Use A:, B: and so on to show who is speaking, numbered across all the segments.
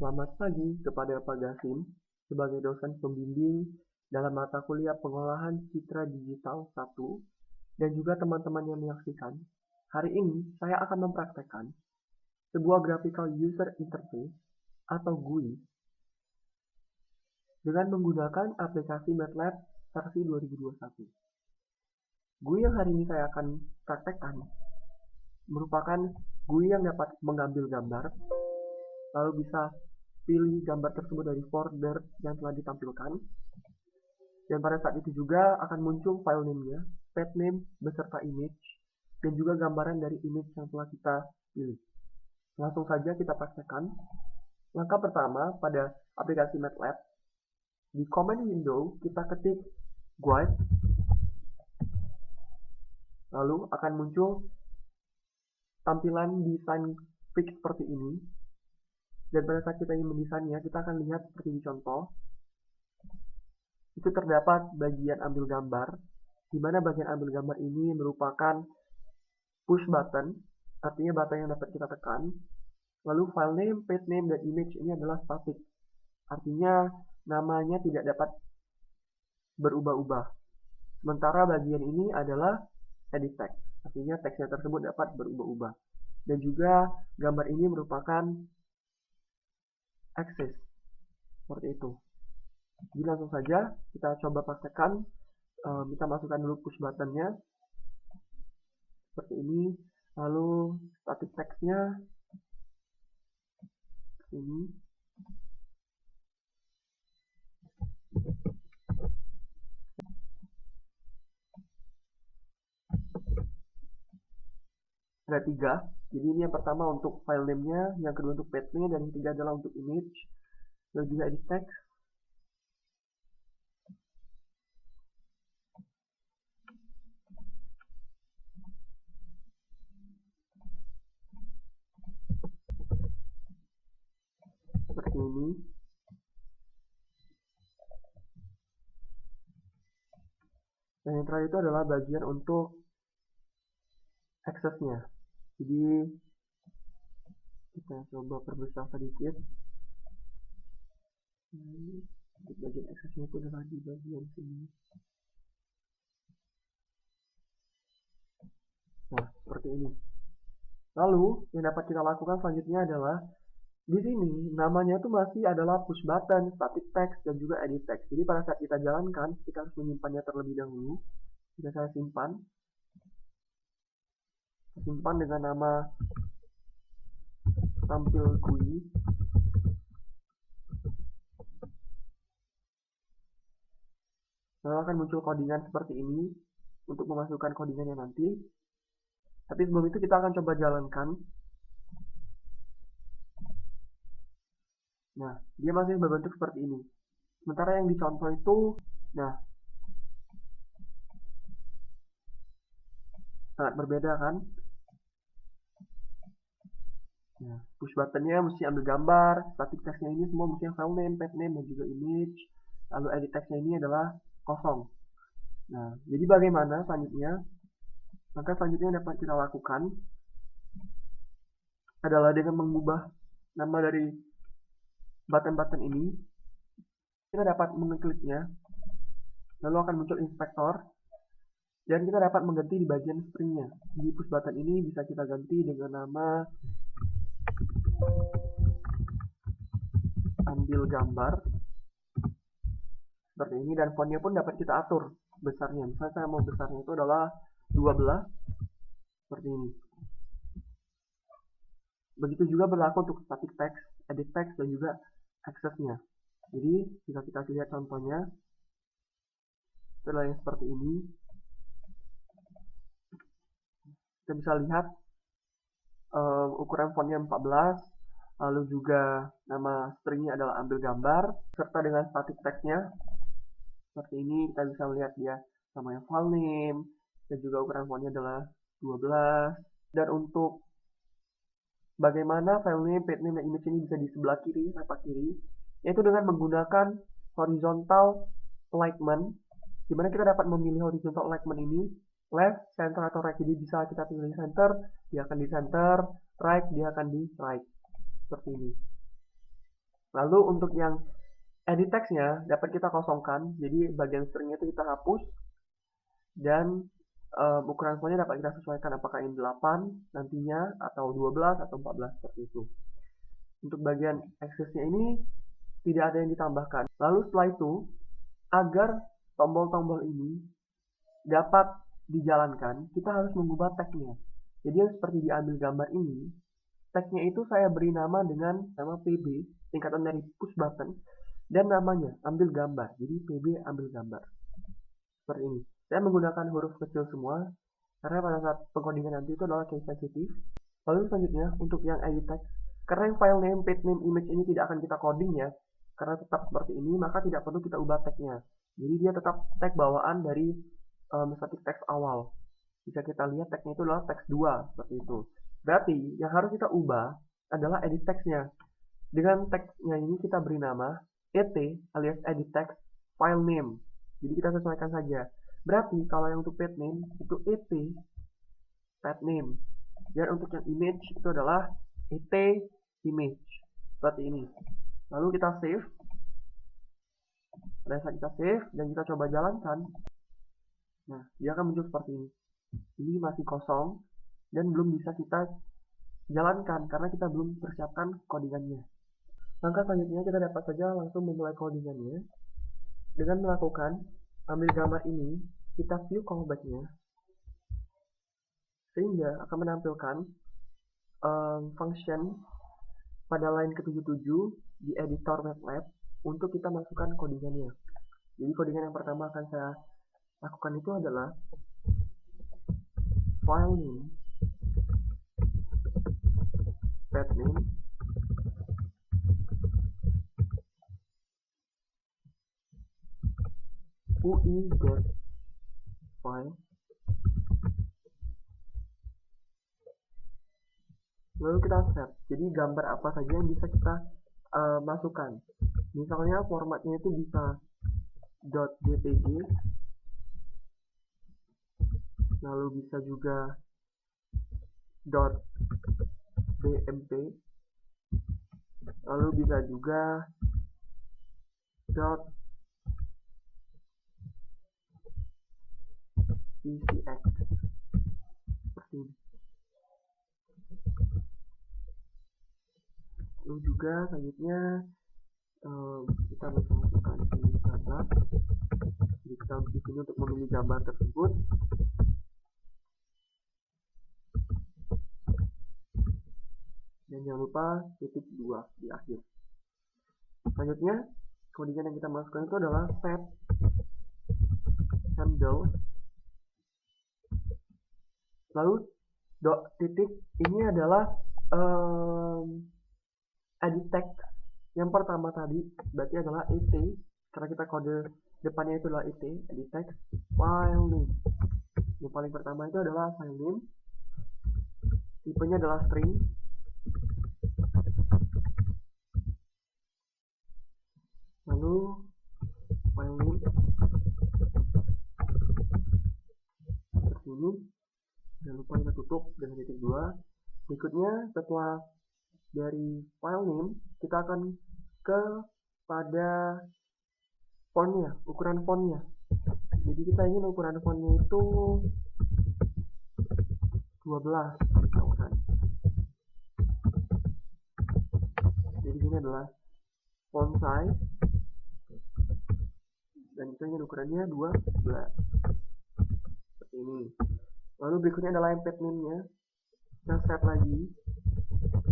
A: Selamat pagi kepada Pak Gasim sebagai dosen pembimbing dalam mata kuliah Pengolahan Citra Digital 1 dan juga teman-teman yang menyaksikan. Hari ini saya akan mempraktekkan sebuah Graphical User Interface atau GUI dengan menggunakan aplikasi MATLAB versi 2021. GUI yang hari ini saya akan praktekkan merupakan GUI yang dapat mengambil gambar, lalu bisa pilih gambar tersebut dari folder yang telah ditampilkan, dan pada saat itu juga akan muncul file name-nya, path name beserta image, dan juga gambaran dari image yang telah kita pilih. Langsung saja kita praktekkan. Langkah pertama pada aplikasi MATLAB, di command window kita ketik guide, lalu akan muncul tampilan desain fix seperti ini. Dan pada saat kita ingin mendesainnya, kita akan lihat seperti di contoh. Itu terdapat bagian ambil gambar, di mana bagian ambil gambar ini merupakan push button, artinya button yang dapat kita tekan. Lalu file name, path name, dan image ini adalah static, artinya namanya tidak dapat berubah-ubah. Sementara bagian ini adalah edit text, artinya teksnya tersebut dapat berubah-ubah. Dan juga gambar ini merupakan access, seperti itu. Jadi langsung saja kita coba praktekkan. Kita masukkan dulu push buttonnya seperti ini, lalu static text-nya ini. Ada 3, jadi ini yang pertama untuk file name-nya, yang kedua untuk path-nya, dan yang ketiga adalah untuk image, dan juga edit text. Seperti ini. Dan yang terakhir itu adalah bagian untuk aksesnya. Jadi kita coba perbesar sedikit. Untuk bagian aksesnya itu adalah di bagian sini. Nah, seperti ini. Lalu yang dapat kita lakukan selanjutnya adalah di sini namanya itu masih adalah push button, static text, dan juga edit text. Jadi pada saat kita jalankan, kita harus menyimpannya terlebih dahulu. Jika saya simpan dengan nama tampil GUI. Lalu akan muncul codingan seperti ini untuk memasukkan codingannya nanti. Tapi sebelum itu kita akan coba jalankan. Nah, dia masih berbentuk seperti ini. Sementara yang dicontoh itu, nah, sangat berbeda kan? Nah, push buttonnya mesti ambil gambar, static text-nya ini semua mesti file name, path name, dan juga image. Lalu edit text-nya ini adalah kosong. Nah, jadi bagaimana selanjutnya? Maka selanjutnya yang dapat kita lakukan adalah dengan mengubah nama dari button-button ini. Kita dapat mengekliknya, lalu akan muncul inspektor, dan kita dapat mengganti di bagian string-nya. Di push button ini bisa kita ganti dengan nama ambil gambar seperti ini, dan fontnya pun dapat kita atur besarnya. Misalnya saya mau besarnya itu adalah 12 seperti ini. Begitu juga berlaku untuk static text, edit text, dan juga aksesnya. Jadi jika kita lihat contohnya, setelah yang seperti ini, kita bisa lihat ukuran fontnya 14, lalu juga nama stringnya adalah ambil gambar, serta dengan static text-nya seperti ini. Kita bisa melihat dia namanya file name, dan juga ukuran fontnya adalah 12. Dan untuk bagaimana file name, path name, dan image ini bisa di sebelah kiri, tepat kiri, yaitu dengan menggunakan horizontal alignment, di mana kita dapat memilih horizontal alignment ini left, center, atau right. Jadi bisa kita pilih center, dia akan di center, right, dia akan di right. Seperti ini. Lalu untuk yang edit text-nya dapat kita kosongkan, jadi bagian stringnya itu kita hapus, dan ukuran fontnya dapat kita sesuaikan apakah ini 8 nantinya, atau 12, atau 14, seperti itu. Untuk bagian aksesnya ini tidak ada yang ditambahkan. Lalu setelah itu, agar tombol-tombol ini dapat dijalankan, kita harus mengubah tag-nya. Jadi yang seperti diambil gambar ini, tag-nya itu saya beri nama dengan nama PB, singkatan dari push button, dan namanya ambil gambar. Jadi PB ambil gambar. Seperti ini. Saya menggunakan huruf kecil semua, karena pada saat pengkodingan nanti itu adalah case sensitif. Lalu selanjutnya, untuk yang edit text, karena yang file name, page name, image ini tidak akan kita coding ya, karena tetap seperti ini, maka tidak perlu kita ubah tag-nya. Jadi dia tetap tag bawaan dari static text awal. Bisa kita lihat tag-nya itu adalah text 2, seperti itu. Berarti yang harus kita ubah adalah edit text-nya. Dengan tag-nya ini kita beri nama et alias edit text file name. Jadi kita sesuaikan saja. Berarti kalau yang untuk page name itu et page name. Dan untuk yang image itu adalah et image. Seperti ini. Lalu kita save. Pada saat kita save dan kita coba jalankan, nah dia akan muncul seperti ini. Ini masih kosong dan belum bisa kita jalankan karena kita belum persiapkan codingannya. Langkah selanjutnya kita dapat saja langsung memulai codingannya dengan melakukan ambil gambar ini, kita view callback-nya, sehingga akan menampilkan function pada line ke-77 di editor MATLAB untuk kita masukkan codingannya. Jadi codingan yang pertama akan saya lakukan itu adalah file name, page name, UI get file, lalu kita set. Jadi gambar apa saja yang bisa kita masukkan. Misalnya formatnya itu bisa .jpg, lalu bisa juga .bmp, lalu bisa juga .pcx, seperti ini. Lalu juga selanjutnya kita bisa masukkan pilih gambar. Jadi kita di sini untuk memilih gambar tersebut. Dan jangan lupa titik 2 di akhir. Selanjutnya, codingan yang kita masukkan itu adalah set handle. Lalu titik ini adalah edit text yang pertama tadi, berarti adalah et, karena kita kode depannya itu adalah et, edit text file name. Yang paling pertama itu adalah file name, tipenya adalah string, lalu file name seperti ini. Jangan lupa kita tutup dengan titik 2. Berikutnya setelah dari file name kita akan pada fontnya, ukuran fontnya. Jadi kita ingin ukuran fontnya itu 12 misalkan. Jadi ini adalah font size dan kita ingin ukurannya 12 seperti ini. Lalu berikutnya adalah page name-nya. Kita set lagi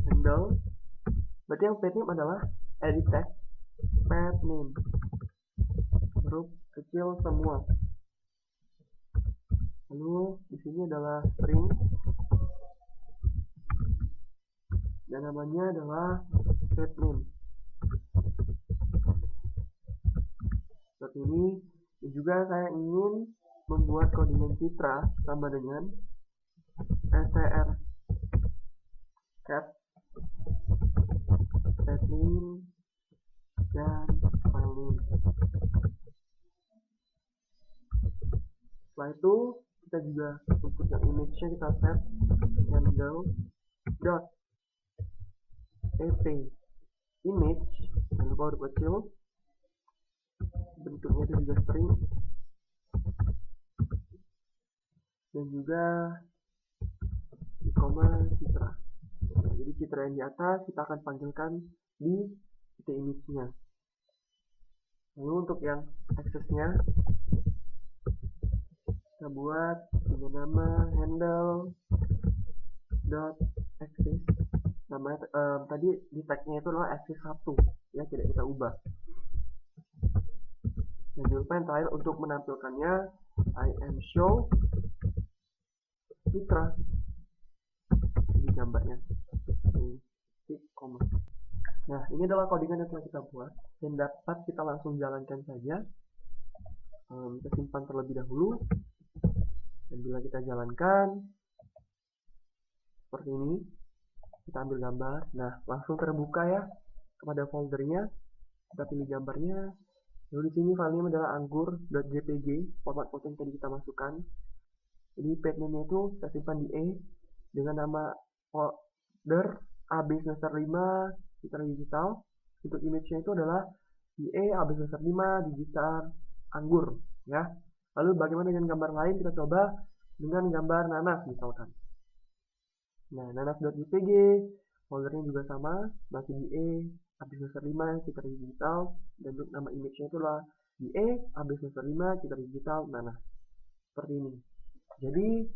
A: handle. Berarti yang page name adalah edit text page name, huruf kecil semua. Lalu di sini adalah string dan namanya adalah page name. Seperti ini. Dan juga saya ingin membuat codingan citra sama dengan str cat page name dan file name. Setelah itu kita juga untuk yang image-nya kita set handle dot et image berupa huruf kecil, bentuknya itu juga string, dan juga di koma citra. Nah, jadi citra yang di atas kita akan panggilkan di titik image-nya. Lalu untuk yang aksesnya kita buat dengan nama handle.access. Namanya tadi di tag-nya itu adalah access 1 ya, tidak kita ubah. Dan jangan lupa yang terakhir untuk menampilkannya show citra di gambarnya. Nah, ini adalah codingan yang telah kita buat dan dapat kita langsung jalankan saja. Kita simpan terlebih dahulu, dan bila kita jalankan seperti ini, kita ambil gambar. Nah, langsung terbuka ya kepada foldernya. Kita pilih gambarnya. Lalu di sini filenya adalah anggur.jpg, format foto yang tadi kita masukkan. Jadi page name-nya itu kita simpan di E dengan nama folder AB semester 5 Citra Digital. Untuk image-nya itu adalah di E AB semester 5 digital anggur ya. Lalu bagaimana dengan gambar lain? Kita coba dengan gambar nanas misalkan. Nah, nanas.jpg, foldernya juga sama, masih di E AB semester 5 Citra Digital, dan untuk nama image-nya itu adalah di E AB semester 5 Citra Digital nanas. Seperti ini. Jadi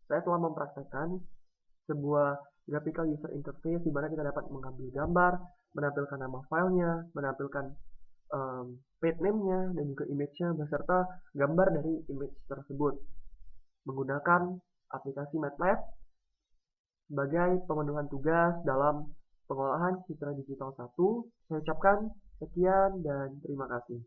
A: saya telah mempraktekkan sebuah graphical user interface di mana kita dapat mengambil gambar, menampilkan nama filenya, menampilkan page name-nya, dan juga image-nya beserta gambar dari image tersebut menggunakan aplikasi MATLAB sebagai pemenuhan tugas dalam pengolahan Citra Digital 1. Saya ucapkan sekian dan terima kasih.